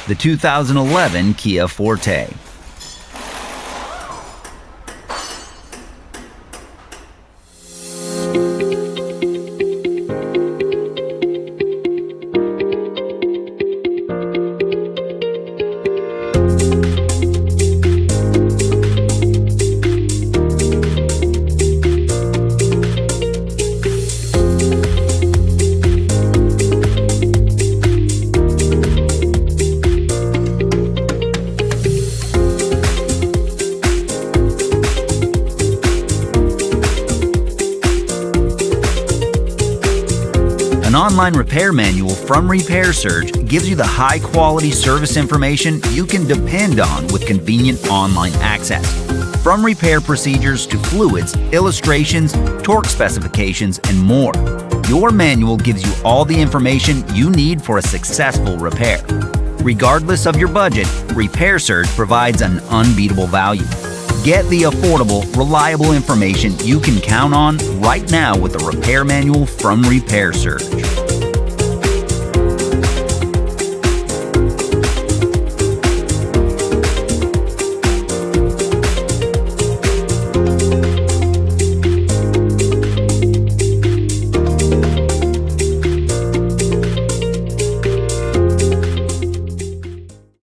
the 2011 Kia Forte. An online repair manual from Repair Surge gives you the high-quality service information you can depend on with convenient online access. From repair procedures to fluids, illustrations, torque specifications, and more, your manual gives you all the information you need for a successful repair. Regardless of your budget, Repair Surge provides an unbeatable value. Get the affordable, reliable information you can count on right now with the repair manual from Repair Surge.